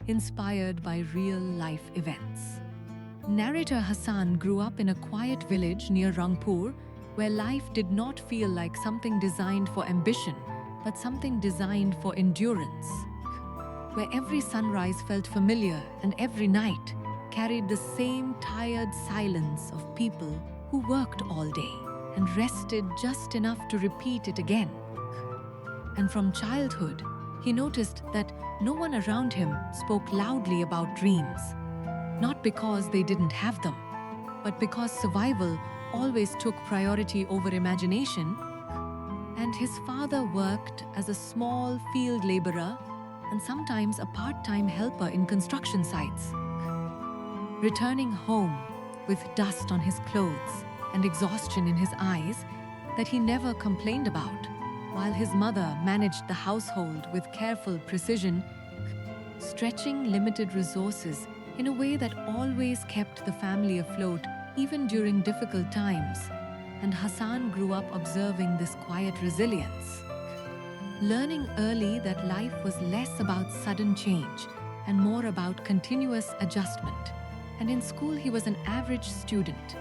inspired by real-life events. Narrator Hassan grew up in a quiet village near Rangpur, where life did not feel like something designed for ambition, but something designed for endurance. Where every sunrise felt familiar and every night carried the same tired silence of people who worked all day and rested just enough to repeat it again. And from childhood, he noticed that no one around him spoke loudly about dreams, not because they didn't have them, but because survival always took priority over imagination. And his father worked as a small field laborer and sometimes a part-time helper in construction sites. Returning home with dust on his clothes and exhaustion in his eyes that he never complained about, while his mother managed the household with careful precision, stretching limited resources in a way that always kept the family afloat even during difficult times. And Hassan grew up observing this quiet resilience, learning early that life was less about sudden change and more about continuous adjustment. And in school he was an average student,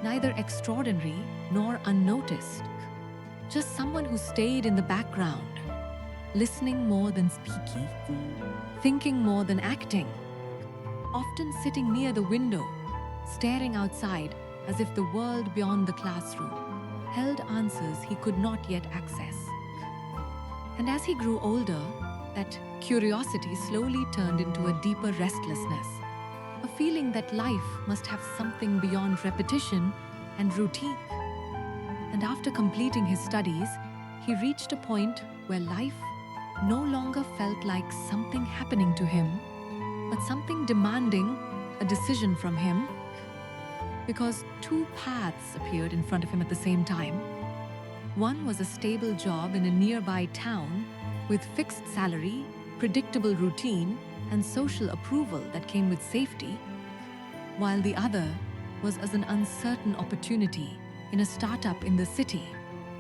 neither extraordinary nor unnoticed, just someone who stayed in the background, listening more than speaking, thinking more than acting, often sitting near the window, staring outside as if the world beyond the classroom held answers he could not yet access. And as he grew older, that curiosity slowly turned into a deeper restlessness, a feeling that life must have something beyond repetition and routine. And after completing his studies, he reached a point where life no longer felt like something happening to him, but something demanding a decision from him, because two paths appeared in front of him at the same time. One was a stable job in a nearby town with fixed salary, predictable routine, and social approval that came with safety, while the other was as an uncertain opportunity in a startup in the city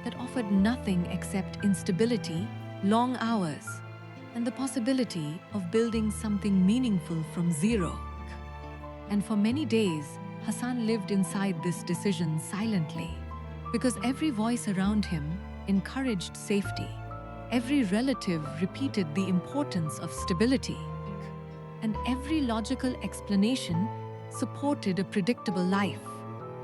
that offered nothing except instability, long hours, and the possibility of building something meaningful from zero. And for many days, Hassan lived inside this decision silently, because every voice around him encouraged safety, every relative repeated the importance of stability, and every logical explanation supported a predictable life.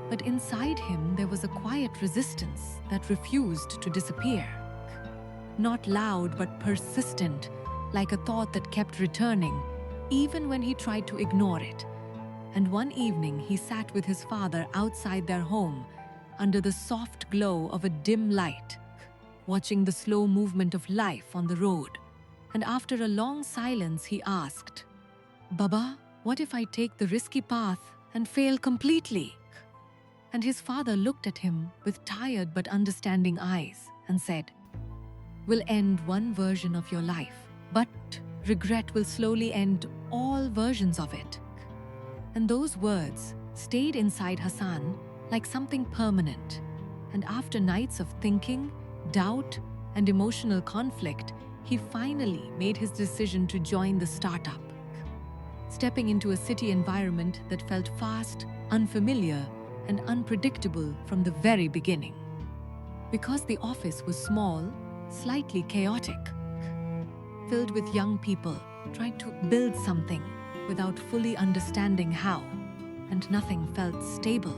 But inside him there was a quiet resistance that refused to disappear. Not loud but persistent, like a thought that kept returning, even when he tried to ignore it. And one evening he sat with his father outside their home, under the soft glow of a dim light, watching the slow movement of life on the road. And after a long silence he asked, "Baba, what if I take the risky path and fail completely?" And his father looked at him with tired but understanding eyes and said, "We'll end one version of your life, but regret will slowly end all versions of it." And those words stayed inside Hassan like something permanent. And after nights of thinking, doubt, and emotional conflict, he finally made his decision to join the startup, stepping into a city environment that felt fast, unfamiliar, and unpredictable from the very beginning. Because the office was small, slightly chaotic, filled with young people trying to build something without fully understanding how, and nothing felt stable,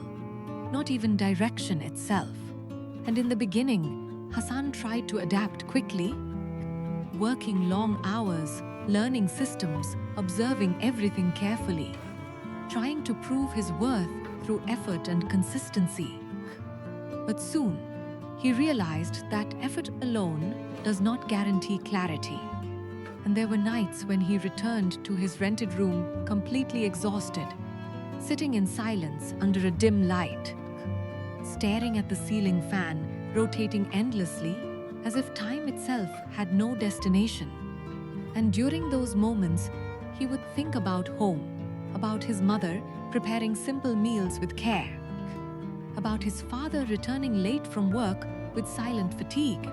not even direction itself. And in the beginning, Hassan tried to adapt quickly, working long hours, learning systems, observing everything carefully, trying to prove his worth through effort and consistency. But soon, he realized that effort alone does not guarantee clarity. And there were nights when he returned to his rented room completely exhausted, sitting in silence under a dim light, staring at the ceiling fan rotating endlessly as if time itself had no destination. And during those moments, he would think about home, about his mother preparing simple meals with care, about his father returning late from work with silent fatigue,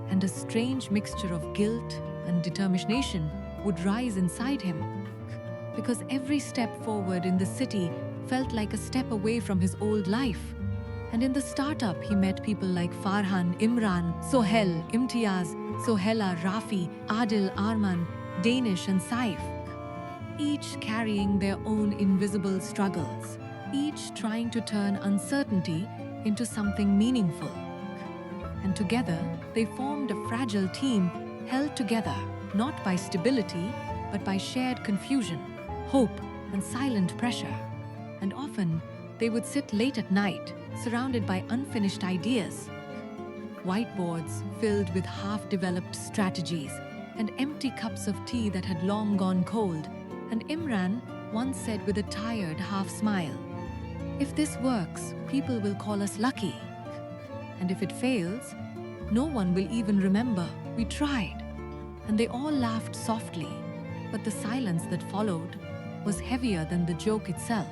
and a strange mixture of guilt and determination would rise inside him, because every step forward in the city felt like a step away from his old life. And in the startup, he met people like Farhan, Imran, Sohel, Imtiaz, Sohela, Rafi, Adil, Arman, Danish, and Saif, each carrying their own invisible struggles, each trying to turn uncertainty into something meaningful. And together, they formed a fragile team held together not by stability, but by shared confusion, hope, and silent pressure. And often, they would sit late at night, surrounded by unfinished ideas, whiteboards filled with half-developed strategies, and empty cups of tea that had long gone cold. And Imran once said with a tired half-smile, "If this works, people will call us lucky. And if it fails, no one will even remember we tried." And they all laughed softly, but the silence that followed was heavier than the joke itself.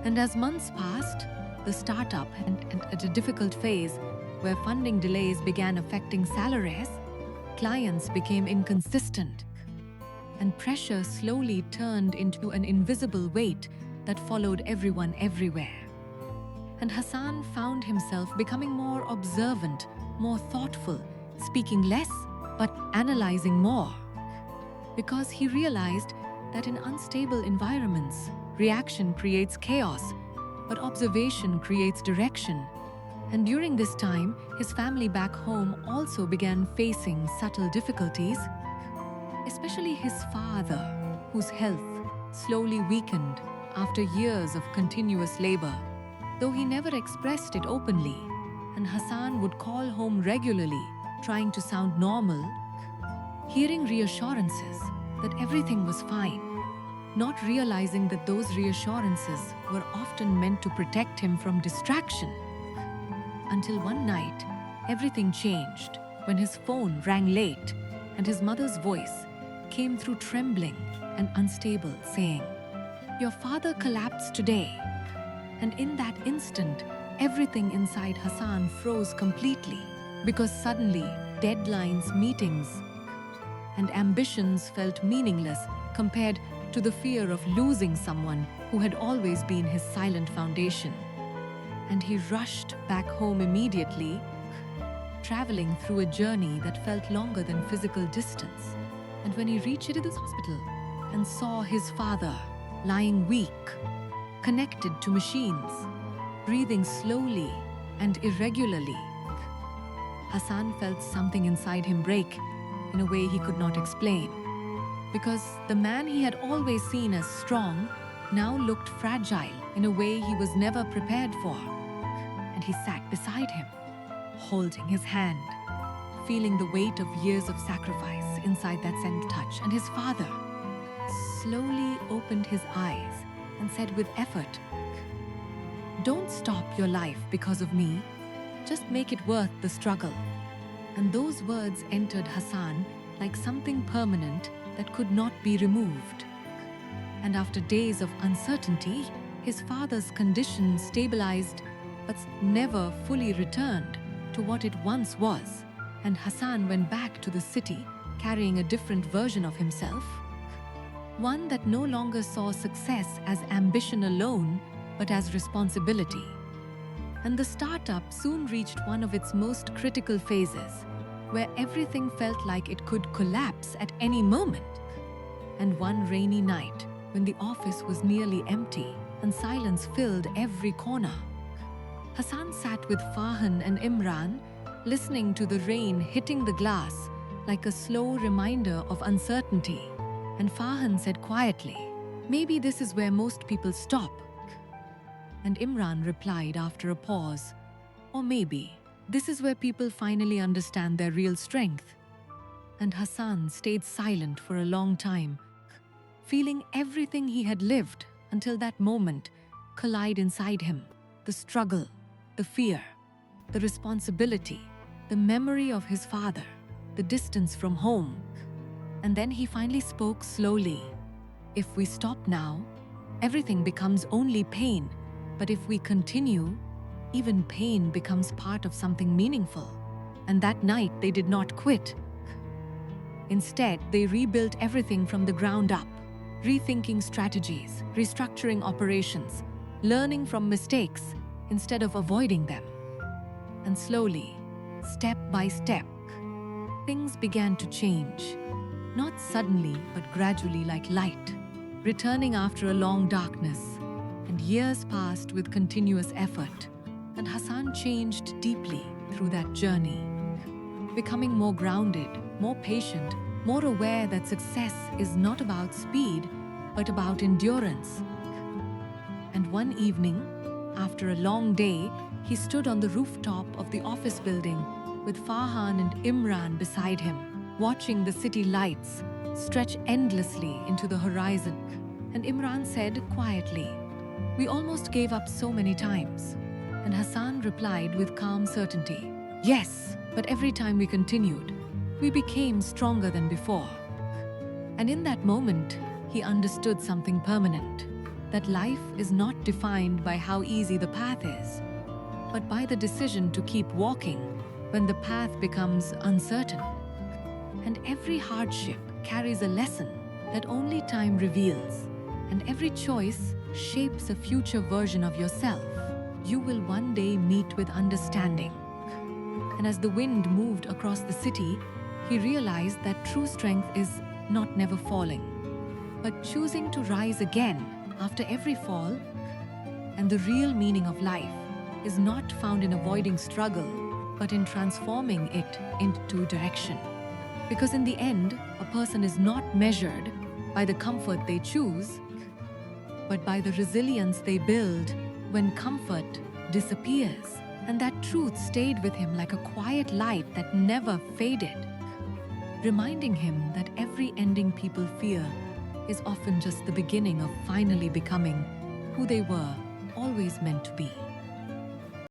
And as months passed, the startup and at a difficult phase where funding delays began affecting salaries, clients became inconsistent, and pressure slowly turned into an invisible weight that followed everyone everywhere. And Hassan found himself becoming more observant, more thoughtful, speaking less but analyzing more, because he realized that in unstable environments, reaction creates chaos, but observation creates direction. And during this time, his family back home also began facing subtle difficulties, especially his father, whose health slowly weakened after years of continuous labor, though he never expressed it openly. And Hassan would call home regularly, trying to sound normal, hearing reassurances that everything was fine, not realizing that those reassurances were often meant to protect him from distraction. Until one night, everything changed when his phone rang late and his mother's voice came through trembling and unstable, saying, "Your father collapsed today." And in that instant, everything inside Hassan froze completely, because suddenly deadlines, meetings, and ambitions felt meaningless compared to the fear of losing someone who had always been his silent foundation. And he rushed back home immediately, traveling through a journey that felt longer than physical distance. And when he reached the hospital and saw his father lying weak, connected to machines, breathing slowly and irregularly, Hassan felt something inside him break in a way he could not explain, because the man he had always seen as strong now looked fragile in a way he was never prepared for. And he sat beside him, holding his hand, feeling the weight of years of sacrifice inside that scent touch. And his father slowly opened his eyes and said with effort, "Don't stop your life because of me. Just make it worth the struggle." And those words entered Hassan like something permanent that could not be removed. And after days of uncertainty, his father's condition stabilized but never fully returned to what it once was. And Hassan went back to the city carrying a different version of himself, one that no longer saw success as ambition alone, but as responsibility. And the startup soon reached one of its most critical phases, where everything felt like it could collapse at any moment. And one rainy night, when the office was nearly empty and silence filled every corner, Hassan sat with Farhan and Imran, listening to the rain hitting the glass like a slow reminder of uncertainty. And Farhan said quietly, "Maybe this is where most people stop." And Imran replied after a pause, "Or maybe this is where people finally understand their real strength." And Hassan stayed silent for a long time, feeling everything he had lived until that moment collide inside him: the struggle, the fear, the responsibility, the memory of his father, the distance from home. And then he finally spoke slowly. "If we stop now, everything becomes only pain. But if we continue, even pain becomes part of something meaningful." And that night they did not quit. Instead, they rebuilt everything from the ground up, rethinking strategies, restructuring operations, learning from mistakes instead of avoiding them. And slowly, step by step, things began to change. Not suddenly, but gradually like light, returning after a long darkness. And years passed with continuous effort, and Hassan changed deeply through that journey, becoming more grounded, more patient, more aware that success is not about speed, but about endurance. And one evening, after a long day, he stood on the rooftop of the office building with Farhan and Imran beside him, watching the city lights stretch endlessly into the horizon. And Imran said quietly, "We almost gave up so many times." And Hassan replied with calm certainty, "Yes, but every time we continued, we became stronger than before." And in that moment, he understood something permanent, that life is not defined by how easy the path is, but by the decision to keep walking when the path becomes uncertain. And every hardship carries a lesson that only time reveals, and every choice shapes a future version of yourself you will one day meet with understanding. And as the wind moved across the city, he realized that true strength is not never falling, but choosing to rise again after every fall. And the real meaning of life is not found in avoiding struggle, but in transforming it into direction. Because in the end, a person is not measured by the comfort they choose, but by the resilience they build when comfort disappears. And that truth stayed with him like a quiet light that never faded, reminding him that every ending people fear is often just the beginning of finally becoming who they were always meant to be.